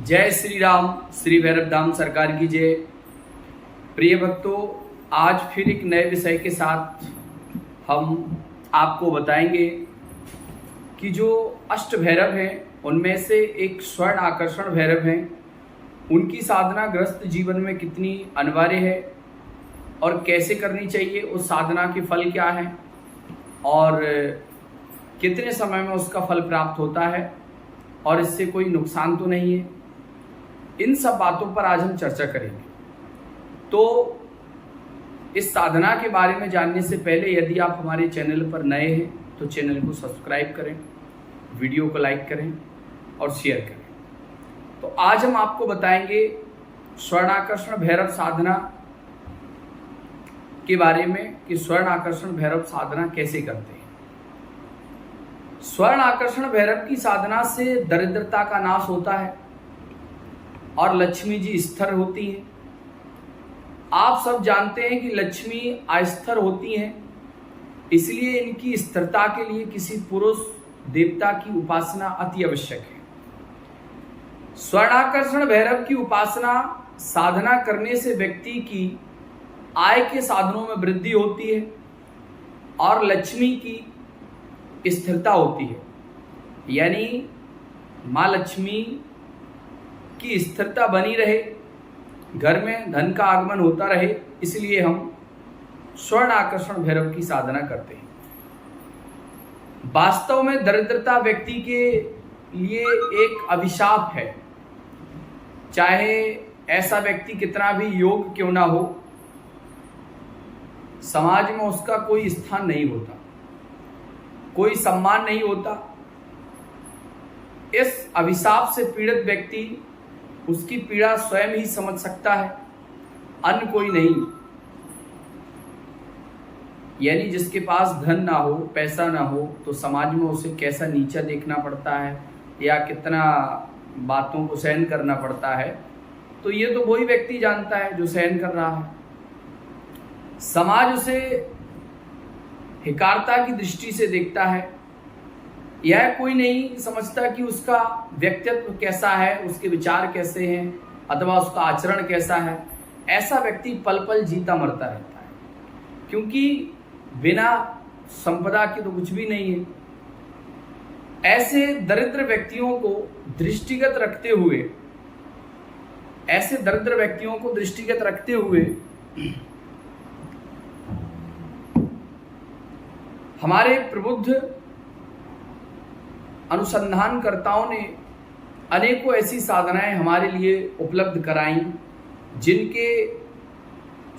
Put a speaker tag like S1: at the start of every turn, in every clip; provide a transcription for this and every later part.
S1: जय श्री राम। श्री भैरव धाम सरकार की जय। प्रिय भक्तों, आज फिर एक नए विषय के साथ हम आपको बताएंगे कि जो अष्ट भैरव हैं उनमें से एक स्वर्ण आकर्षण भैरव हैं, उनकी साधना ग्रस्त जीवन में कितनी अनिवार्य है और कैसे करनी चाहिए, उस साधना के फल क्या है और कितने समय में उसका फल प्राप्त होता है और इससे कोई नुकसान तो नहीं है। इन सब बातों पर आज हम चर्चा करेंगे। तो इस साधना के बारे में जानने से पहले यदि आप हमारे चैनल पर नए हैं तो चैनल को सब्सक्राइब करें, वीडियो को लाइक करें और शेयर करें। तो आज हम आपको बताएंगे स्वर्णाकर्षण भैरव साधना के बारे में कि स्वर्ण आकर्षण भैरव साधना कैसे करते हैं। स्वर्ण आकर्षण भैरव की साधना से दरिद्रता का नाश होता है और लक्ष्मी जी स्थिर होती है। आप सब जानते हैं कि लक्ष्मी अस्थिर होती हैं, इसलिए इनकी स्थिरता के लिए किसी पुरुष देवता की उपासना अति आवश्यक है। स्वर्णाकर्षण भैरव की उपासना साधना करने से व्यक्ति की आय के साधनों में वृद्धि होती है और लक्ष्मी की स्थिरता होती है, यानी माँ लक्ष्मी की स्थिरता बनी रहे, घर में धन का आगमन होता रहे, इसलिए हम स्वर्ण आकर्षण भैरव की साधना करते हैं। वास्तव में दरिद्रता व्यक्ति के लिए एक अभिशाप है। चाहे ऐसा व्यक्ति कितना भी योग्य क्यों ना हो, समाज में उसका कोई स्थान नहीं होता, कोई सम्मान नहीं होता। इस अभिशाप से पीड़ित व्यक्ति उसकी पीड़ा स्वयं ही समझ सकता है, अन्य कोई नहीं। यानी जिसके पास धन ना हो, पैसा ना हो, तो समाज में उसे कैसा नीचा देखना पड़ता है या कितना बातों को सहन करना पड़ता है, तो ये तो वही व्यक्ति जानता है जो सहन कर रहा है। समाज उसे हिकारता की दृष्टि से देखता है। यह कोई नहीं समझता कि उसका व्यक्तित्व कैसा है, उसके विचार कैसे हैं अथवा उसका आचरण कैसा है। ऐसा व्यक्ति पल पल जीता मरता रहता है, क्योंकि बिना संपदा के तो कुछ भी नहीं है। ऐसे दरिद्र व्यक्तियों को दृष्टिगत रखते हुए हमारे प्रबुद्ध अनुसंधानकर्ताओं ने अनेकों ऐसी साधनाएं हमारे लिए उपलब्ध कराई, जिनके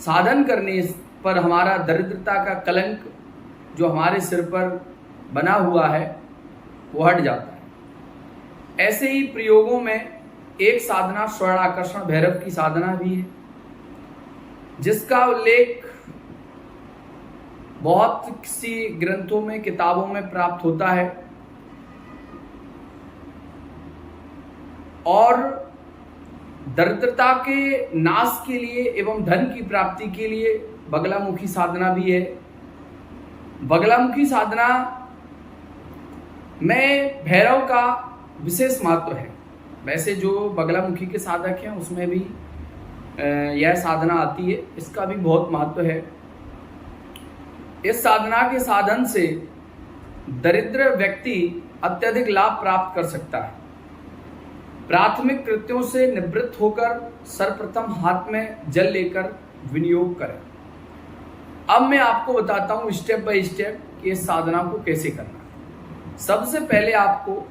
S1: साधन करने पर हमारा दरिद्रता का कलंक जो हमारे सिर पर बना हुआ है वो हट जाता है। ऐसे ही प्रयोगों में एक साधना स्वर्ण आकर्षण भैरव की साधना भी है, जिसका उल्लेख बहुत सी ग्रंथों में, किताबों में प्राप्त होता है और दरिद्रता के नाश के लिए एवं धन की प्राप्ति के लिए बगलामुखी साधना भी है। बगलामुखी साधना में भैरव का विशेष महत्व है। वैसे जो बगलामुखी के साधक हैं उसमें भी यह साधना आती है, इसका भी बहुत महत्व है। इस साधना के साधन से दरिद्र व्यक्ति अत्यधिक लाभ प्राप्त कर सकता है। प्राथमिक कृत्यों से निवृत्त होकर सर्वप्रथम हाथ में जल लेकर विनियोग करें। अब मैं आपको बताता हूं स्टेप बाय स्टेप कि इस साधना को कैसे करना है। सबसे पहले आपको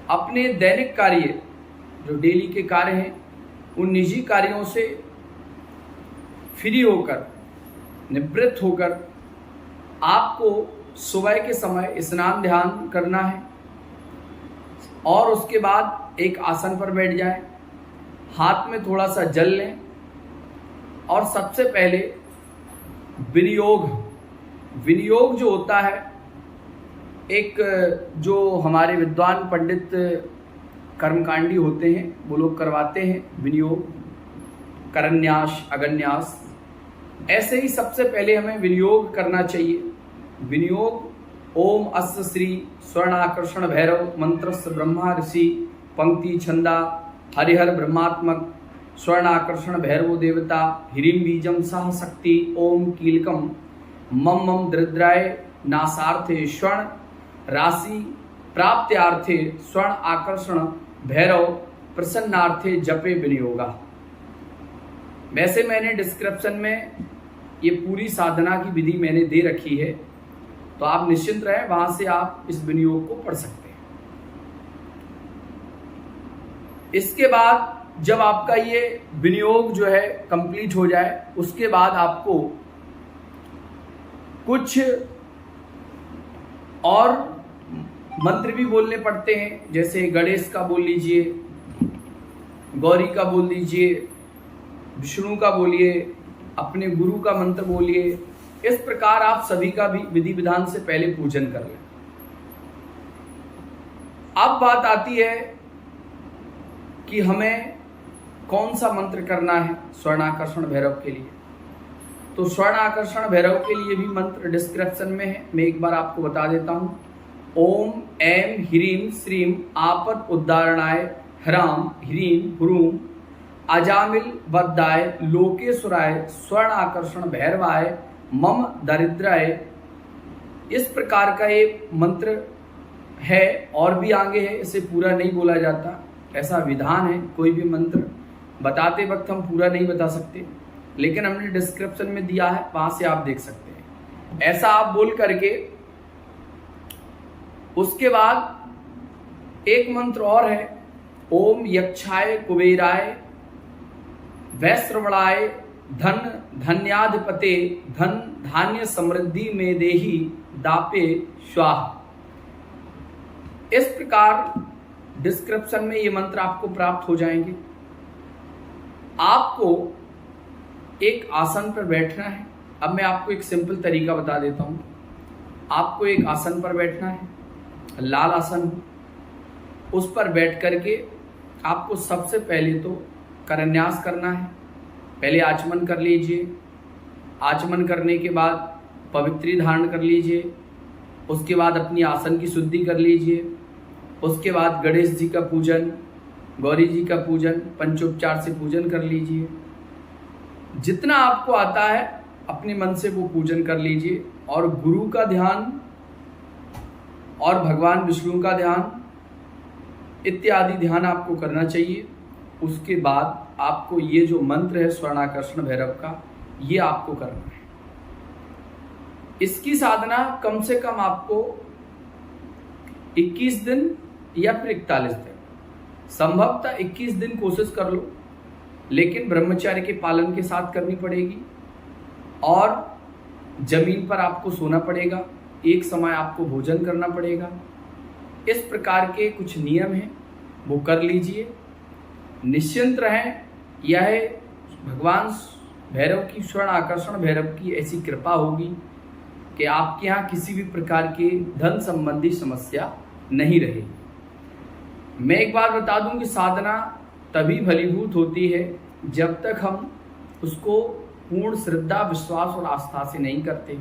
S1: अपने दैनिक कार्य, जो डेली के कार्य हैं, उन निजी कार्यों से फ्री होकर, निवृत्त होकर आपको सुबह के समय स्नान ध्यान करना है और उसके बाद एक आसन पर बैठ जाएं, हाथ में थोड़ा सा जल लें और सबसे पहले विनियोग जो होता है, एक जो हमारे विद्वान पंडित कर्मकांडी होते हैं वो लोग करवाते हैं विनियोग, करन्यास, अगन्यास। ऐसे ही सबसे पहले हमें विनियोग करना चाहिए। विनियोग ओम अस्य श्री स्वर्णाकर्षण भैरव मंत्रस्य ब्रह्मा ऋषि पंक्ति छंदा हरिहर ब्रह्मात्मक स्वर्ण आकर्षण भैरवो देवता ह्रीं बीजम सह शक्ति ओम कीलकम मम मम दरिद्राय नासार्थे स्वर्ण राशि प्राप्त्यार्थे स्वर्ण आकर्षण भैरव प्रसन्नार्थे जपे विनियोगा। वैसे मैंने डिस्क्रिप्शन में ये पूरी साधना की विधि मैंने दे रखी है, तो आप निश्चिंत रहें, वहां से आप इस विनियोग को पढ़ सकते हैं। इसके बाद जब आपका ये विनियोग जो है कंप्लीट हो जाए, उसके बाद आपको कुछ और मंत्र भी बोलने पड़ते हैं, जैसे गणेश का बोल लीजिए, गौरी का बोल लीजिए, विष्णु का बोलिए, अपने गुरु का मंत्र बोलिए। इस प्रकार आप सभी का भी विधि विधान से पहले पूजन कर लें। अब बात आती है कि हमें कौन सा मंत्र करना है स्वर्णाकर्षण भैरव के लिए। तो स्वर्णाकर्षण भैरव के लिए भी मंत्र डिस्क्रिप्शन में है, मैं एक बार आपको बता देता हूं। ओम ऐं ह्रीं श्रीं आपद उद्धारणाय ह्रां ह्रीं ह्रूं अजामिल वद्दाय लोकेश्वराय स्वर्ण आकर्षण भैरवाय मम दरिद्राय। इस प्रकार का ये मंत्र है, और भी आगे है, इसे पूरा नहीं बोला जाता, ऐसा विधान है। कोई भी मंत्र बताते वक्त हम पूरा नहीं बता सकते, लेकिन हमने डिस्क्रिप्शन में दिया है, वहां से आप देख सकते हैं। ऐसा आप बोल करके उसके बाद एक मंत्र और है, ओम यक्षाय कुबेराय वैश्रवणाय धन धन्याधिपते धन धान्य समृद्धि में देही दापे स्वाहा। इस प्रकार डिस्क्रिप्शन में ये मंत्र आपको प्राप्त हो जाएंगे। आपको एक आसन पर बैठना है। अब मैं आपको एक सिंपल तरीका बता देता हूं। आपको एक आसन पर बैठना है, लाल आसन, उस पर बैठ करके आपको सबसे पहले तो करन्यास करना है। पहले आचमन कर लीजिए। आचमन करने के बाद पवित्री धारण कर लीजिए। उसके बाद अपनी आसन की शुद्धि कर लीजिए। उसके बाद गणेश जी का पूजन, गौरी जी का पूजन, पंचोपचार से पूजन कर लीजिए। जितना आपको आता है अपने मन से वो पूजन कर लीजिए, और गुरु का ध्यान और भगवान विष्णु का ध्यान इत्यादि ध्यान आपको करना चाहिए। उसके बाद आपको ये जो मंत्र है स्वर्णाकर्षण भैरव का, ये आपको करना है। इसकी साधना कम से कम आपको 21 दिन या फिर 41 दिन, संभवतः 21 दिन कोशिश कर लो, लेकिन ब्रह्मचर्य के पालन के साथ करनी पड़ेगी। और जमीन पर आपको सोना पड़ेगा, एक समय आपको भोजन करना पड़ेगा। इस प्रकार के कुछ नियम हैं, वो कर लीजिए। निश्चिंत रहें, यह भगवान भैरव की स्वर्ण आकर्षण भैरव की ऐसी कृपा होगी कि आपके यहाँ किसी भी प्रकार की धन संबंधी समस्या नहीं रहेगी। मैं एक बात बता दूं कि साधना तभी फलीभूत होती है जब तक हम उसको पूर्ण श्रद्धा, विश्वास और आस्था से नहीं करते।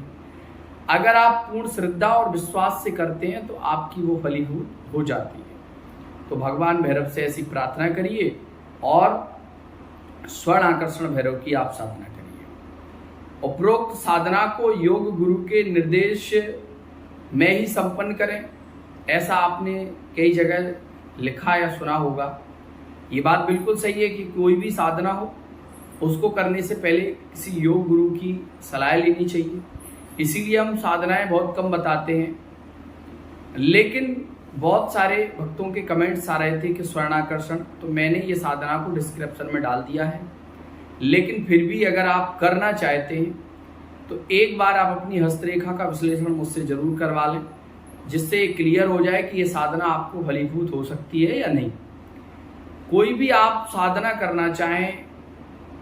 S1: अगर आप पूर्ण श्रद्धा और विश्वास से करते हैं तो आपकी वो फलीभूत हो जाती है। तो भगवान भैरव से ऐसी प्रार्थना करिए और स्वर्ण आकर्षण भैरव की आप साधना करिए। उपरोक्त साधना को योग गुरु के निर्देश में ही संपन्न करें, ऐसा आपने कई जगह लिखा या सुना होगा। ये बात बिल्कुल सही है कि कोई भी साधना हो उसको करने से पहले किसी योग गुरु की सलाह लेनी चाहिए। इसीलिए हम साधनाएं बहुत कम बताते हैं, लेकिन बहुत सारे भक्तों के कमेंट्स आ रहे थे कि स्वर्णाकर्षण, तो मैंने ये साधना को डिस्क्रिप्शन में डाल दिया है। लेकिन फिर भी अगर आप करना चाहते हैं तो एक बार आप अपनी हस्तरेखा का विश्लेषण मुझसे जरूर करवा लें, जिससे क्लियर हो जाए कि ये साधना आपको फलीभूत हो सकती है या नहीं। कोई भी आप साधना करना चाहें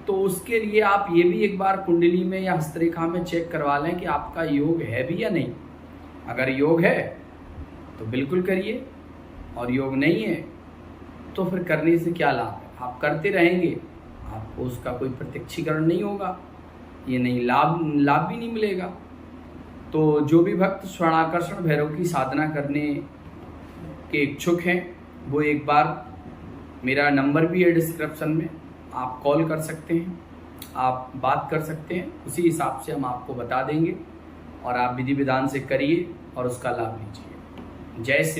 S1: तो उसके लिए आप ये भी एक बार कुंडली में या हस्तरेखा में चेक करवा लें कि आपका योग है भी या नहीं। अगर योग है तो बिल्कुल करिए, और योग नहीं है तो फिर करने से क्या लाभ है। आप करते रहेंगे, आपको उसका कोई प्रत्यक्षीकरण नहीं होगा, ये नहीं लाभ भी नहीं मिलेगा। तो जो भी भक्त स्वर्णाकर्षण भैरव की साधना करने के इच्छुक हैं वो एक बार मेरा नंबर भी है डिस्क्रिप्शन में, आप कॉल कर सकते हैं, आप बात कर सकते हैं, उसी हिसाब से हम आपको बता देंगे और आप विधि विधान से करिए और उसका लाभ लीजिए। जय श्री